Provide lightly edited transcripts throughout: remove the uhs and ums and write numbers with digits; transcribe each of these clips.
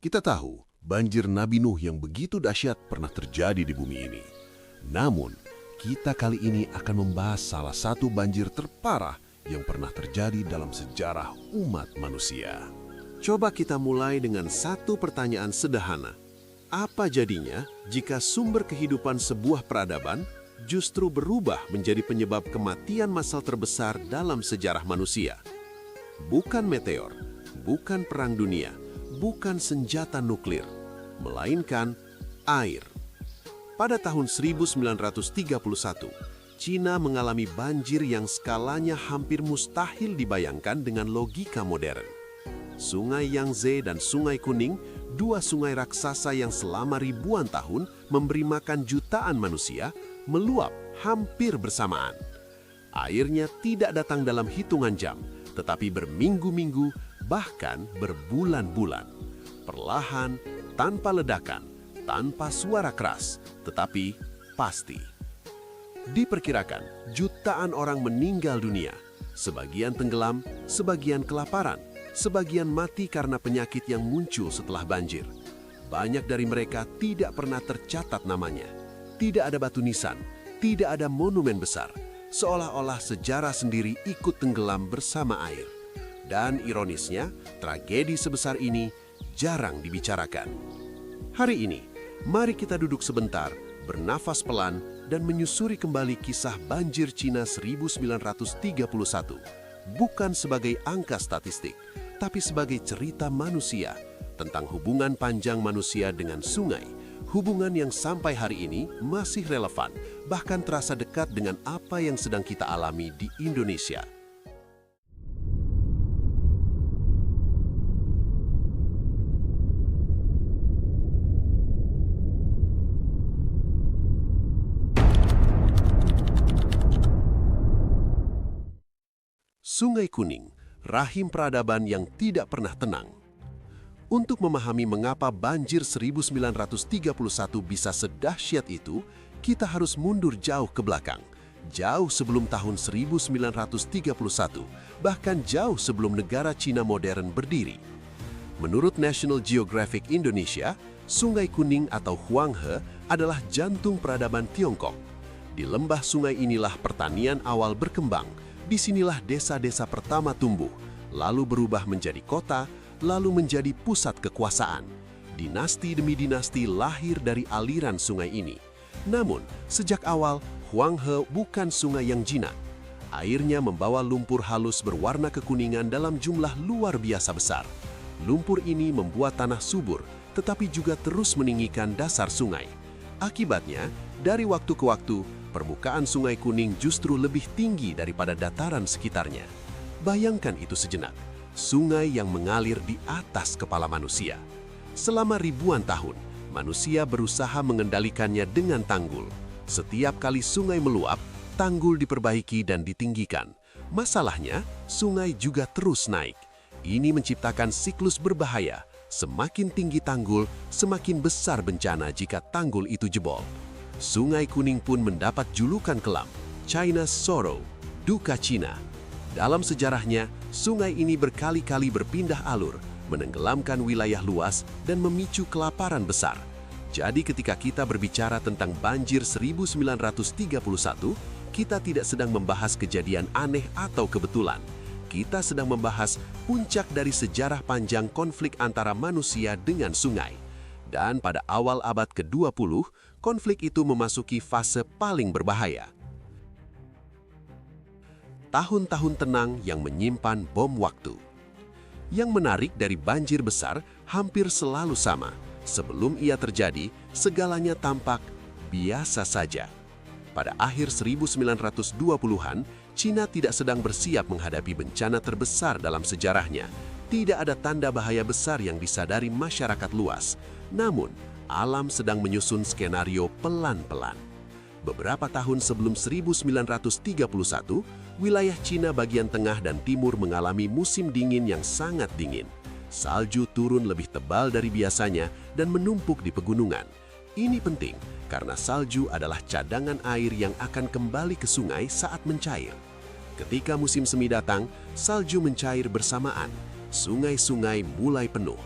Kita tahu, banjir Nabi Nuh yang begitu dahsyat pernah terjadi di bumi ini. Namun, kita kali ini akan membahas salah satu banjir terparah yang pernah terjadi dalam sejarah umat manusia. Coba kita mulai dengan satu pertanyaan sederhana. Apa jadinya jika sumber kehidupan sebuah peradaban justru berubah menjadi penyebab kematian massal terbesar dalam sejarah manusia? Bukan meteor, bukan perang dunia, bukan senjata nuklir, melainkan air. Pada tahun 1931, Cina mengalami banjir yang skalanya hampir mustahil dibayangkan dengan logika modern. Sungai Yangtze dan Sungai Kuning, dua sungai raksasa yang selama ribuan tahun memberi makan jutaan manusia, meluap hampir bersamaan. Airnya tidak datang dalam hitungan jam, tetapi berminggu-minggu, bahkan berbulan-bulan. Perlahan, tanpa ledakan, tanpa suara keras, tetapi pasti. Diperkirakan jutaan orang meninggal dunia, sebagian tenggelam, sebagian kelaparan, sebagian mati karena penyakit yang muncul setelah banjir. Banyak dari mereka tidak pernah tercatat namanya. Tidak ada batu nisan, tidak ada monumen besar, seolah-olah sejarah sendiri ikut tenggelam bersama air. Dan ironisnya, tragedi sebesar ini jarang dibicarakan. Hari ini, mari kita duduk sebentar, bernafas pelan, dan menyusuri kembali kisah banjir Cina 1931. Bukan sebagai angka statistik, tapi sebagai cerita manusia tentang hubungan panjang manusia dengan sungai. Hubungan yang sampai hari ini masih relevan, bahkan terasa dekat dengan apa yang sedang kita alami di Indonesia. Sungai Kuning, rahim peradaban yang tidak pernah tenang. Untuk memahami mengapa banjir 1931 bisa sedahsyat itu, kita harus mundur jauh ke belakang. Jauh sebelum tahun 1931, bahkan jauh sebelum negara Cina modern berdiri. Menurut National Geographic Indonesia, Sungai Kuning atau Huanghe adalah jantung peradaban Tiongkok. Di lembah sungai inilah pertanian awal berkembang. Disinilah desa-desa pertama tumbuh, lalu berubah menjadi kota, lalu menjadi pusat kekuasaan. Dinasti demi dinasti lahir dari aliran sungai ini. Namun, sejak awal, Huanghe bukan sungai yang jinak. Airnya membawa lumpur halus berwarna kekuningan dalam jumlah luar biasa besar. Lumpur ini membuat tanah subur, tetapi juga terus meninggikan dasar sungai. Akibatnya, dari waktu ke waktu, permukaan Sungai Kuning justru lebih tinggi daripada dataran sekitarnya. Bayangkan itu sejenak, sungai yang mengalir di atas kepala manusia. Selama ribuan tahun, manusia berusaha mengendalikannya dengan tanggul. Setiap kali sungai meluap, tanggul diperbaiki dan ditinggikan. Masalahnya, sungai juga terus naik. Ini menciptakan siklus berbahaya. Semakin tinggi tanggul, semakin besar bencana jika tanggul itu jebol. Sungai Kuning pun mendapat julukan kelam, China's Sorrow, duka Cina. Dalam sejarahnya, sungai ini berkali-kali berpindah alur, menenggelamkan wilayah luas dan memicu kelaparan besar. Jadi ketika kita berbicara tentang banjir 1931, kita tidak sedang membahas kejadian aneh atau kebetulan. Kita sedang membahas puncak dari sejarah panjang konflik antara manusia dengan sungai. Dan pada awal abad ke-20, konflik itu memasuki fase paling berbahaya. Tahun-tahun tenang yang menyimpan bom waktu. Yang menarik dari banjir besar hampir selalu sama. Sebelum ia terjadi, segalanya tampak biasa saja. Pada akhir 1920-an, Cina tidak sedang bersiap menghadapi bencana terbesar dalam sejarahnya. Tidak ada tanda bahaya besar yang disadari masyarakat luas. Namun, alam sedang menyusun skenario pelan-pelan. Beberapa tahun sebelum 1931, wilayah Cina bagian tengah dan timur mengalami musim dingin yang sangat dingin. Salju turun lebih tebal dari biasanya dan menumpuk di pegunungan. Ini penting karena salju adalah cadangan air yang akan kembali ke sungai saat mencair. Ketika musim semi datang, salju mencair bersamaan. Sungai-sungai mulai penuh.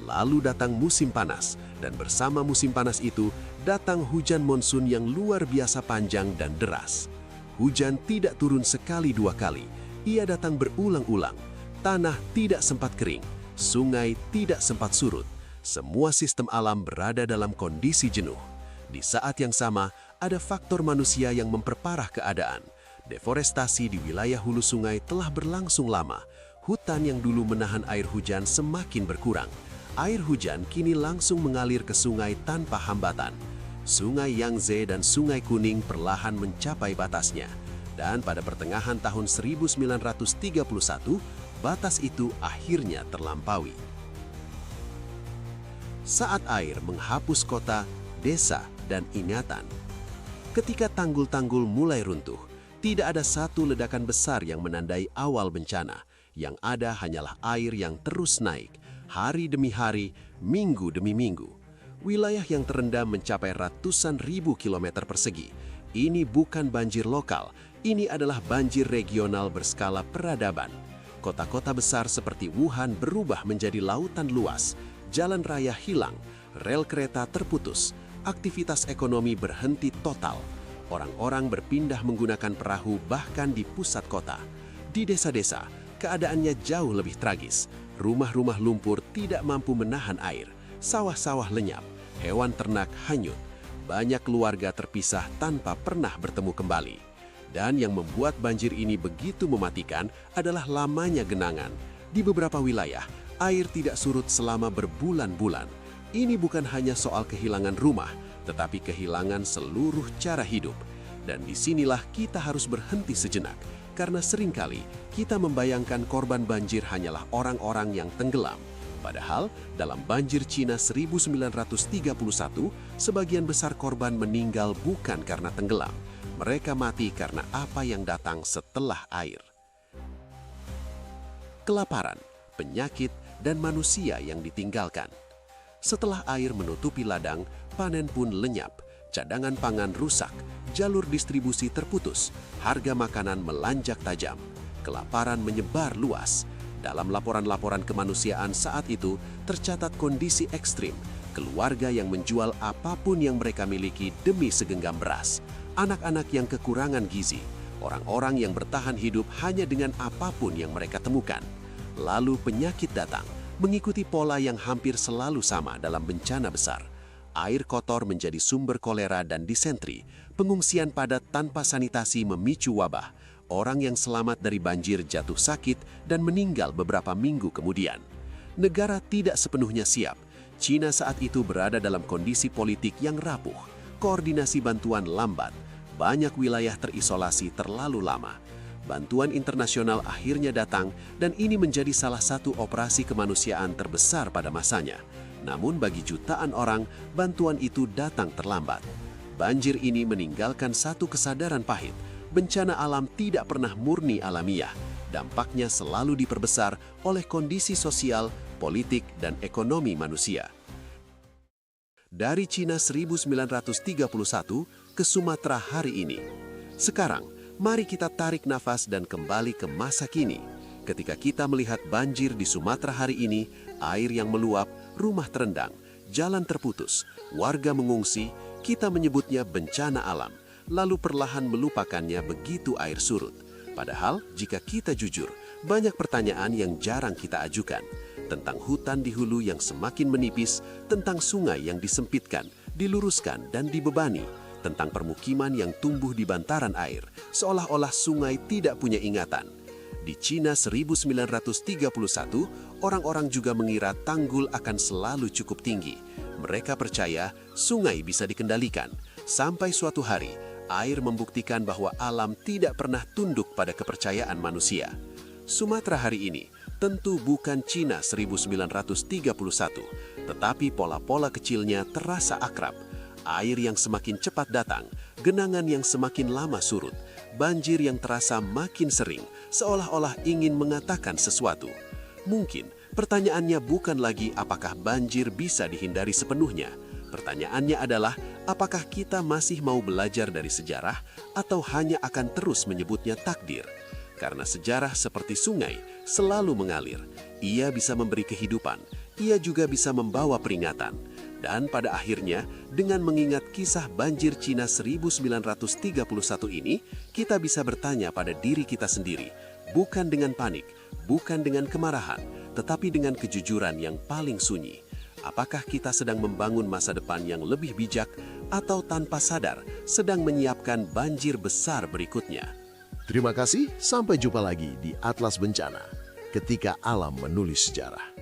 Lalu datang musim panas, dan bersama musim panas itu datang hujan monsun yang luar biasa panjang dan deras. Hujan tidak turun sekali dua kali, ia datang berulang-ulang. Tanah tidak sempat kering, sungai tidak sempat surut. Semua sistem alam berada dalam kondisi jenuh. Di saat yang sama, ada faktor manusia yang memperparah keadaan. Deforestasi di wilayah hulu sungai telah berlangsung lama. Hutan yang dulu menahan air hujan semakin berkurang. Air hujan kini langsung mengalir ke sungai tanpa hambatan. Sungai Yangtze dan Sungai Kuning perlahan mencapai batasnya. Dan pada pertengahan tahun 1931, batas itu akhirnya terlampaui. Saat air menghapus kota, desa, dan ingatan. Ketika tanggul-tanggul mulai runtuh, tidak ada satu ledakan besar yang menandai awal bencana. Yang ada hanyalah air yang terus naik, hari demi hari, minggu demi minggu. Wilayah yang terendam mencapai ratusan ribu kilometer persegi. Ini bukan banjir lokal, ini adalah banjir regional berskala peradaban. Kota-kota besar seperti Wuhan berubah menjadi lautan luas, jalan raya hilang, rel kereta terputus, aktivitas ekonomi berhenti total. Orang-orang berpindah menggunakan perahu bahkan di pusat kota. Di desa-desa, keadaannya jauh lebih tragis. Rumah-rumah lumpur tidak mampu menahan air, sawah-sawah lenyap, hewan ternak hanyut. Banyak keluarga terpisah tanpa pernah bertemu kembali. Dan yang membuat banjir ini begitu mematikan adalah lamanya genangan. Di beberapa wilayah, air tidak surut selama berbulan-bulan. Ini bukan hanya soal kehilangan rumah, tetapi kehilangan seluruh cara hidup. Dan disinilah kita harus berhenti sejenak. Karena seringkali kita membayangkan korban banjir hanyalah orang-orang yang tenggelam. Padahal dalam banjir Cina 1931, sebagian besar korban meninggal bukan karena tenggelam. Mereka mati karena apa yang datang setelah air. Kelaparan, penyakit, dan manusia yang ditinggalkan. Setelah air menutupi ladang, panen pun lenyap. Cadangan pangan rusak, jalur distribusi terputus, harga makanan melanjak tajam, kelaparan menyebar luas. Dalam laporan-laporan kemanusiaan saat itu, tercatat kondisi ekstrim, keluarga yang menjual apapun yang mereka miliki demi segenggam beras, anak-anak yang kekurangan gizi, orang-orang yang bertahan hidup hanya dengan apapun yang mereka temukan. Lalu penyakit datang, mengikuti pola yang hampir selalu sama dalam bencana besar. Air kotor menjadi sumber kolera dan disentri. Pengungsian padat tanpa sanitasi memicu wabah. Orang yang selamat dari banjir jatuh sakit dan meninggal beberapa minggu kemudian. Negara tidak sepenuhnya siap. Cina saat itu berada dalam kondisi politik yang rapuh. Koordinasi bantuan lambat. Banyak wilayah terisolasi terlalu lama. Bantuan internasional akhirnya datang dan ini menjadi salah satu operasi kemanusiaan terbesar pada masanya. Namun bagi jutaan orang, bantuan itu datang terlambat. Banjir ini meninggalkan satu kesadaran pahit. Bencana alam tidak pernah murni alamiah. Dampaknya selalu diperbesar oleh kondisi sosial, politik, dan ekonomi manusia. Dari Cina 1931 ke Sumatera hari ini. Sekarang, mari kita tarik nafas dan kembali ke masa kini. Ketika kita melihat banjir di Sumatera hari ini, air yang meluap, rumah terendang, jalan terputus, warga mengungsi, kita menyebutnya bencana alam, lalu perlahan melupakannya begitu air surut. Padahal, jika kita jujur, banyak pertanyaan yang jarang kita ajukan. Tentang hutan di hulu yang semakin menipis, tentang sungai yang disempitkan, diluruskan, dan dibebani, tentang permukiman yang tumbuh di bantaran air, seolah-olah sungai tidak punya ingatan. Di Cina 1931, orang-orang juga mengira tanggul akan selalu cukup tinggi. Mereka percaya sungai bisa dikendalikan. Sampai suatu hari, air membuktikan bahwa alam tidak pernah tunduk pada kepercayaan manusia. Sumatera hari ini tentu bukan Cina 1931, tetapi pola-pola kecilnya terasa akrab. Air yang semakin cepat datang, genangan yang semakin lama surut, banjir yang terasa makin sering, seolah-olah ingin mengatakan sesuatu. Mungkin pertanyaannya bukan lagi apakah banjir bisa dihindari sepenuhnya. Pertanyaannya adalah apakah kita masih mau belajar dari sejarah atau hanya akan terus menyebutnya takdir. Karena sejarah seperti sungai selalu mengalir. Ia bisa memberi kehidupan, ia juga bisa membawa peringatan. Dan pada akhirnya, dengan mengingat kisah banjir Cina 1931 ini, kita bisa bertanya pada diri kita sendiri, bukan dengan panik, bukan dengan kemarahan, tetapi dengan kejujuran yang paling sunyi. Apakah kita sedang membangun masa depan yang lebih bijak atau tanpa sadar sedang menyiapkan banjir besar berikutnya? Terima kasih, sampai jumpa lagi di Atlas Bencana, ketika alam menulis sejarah.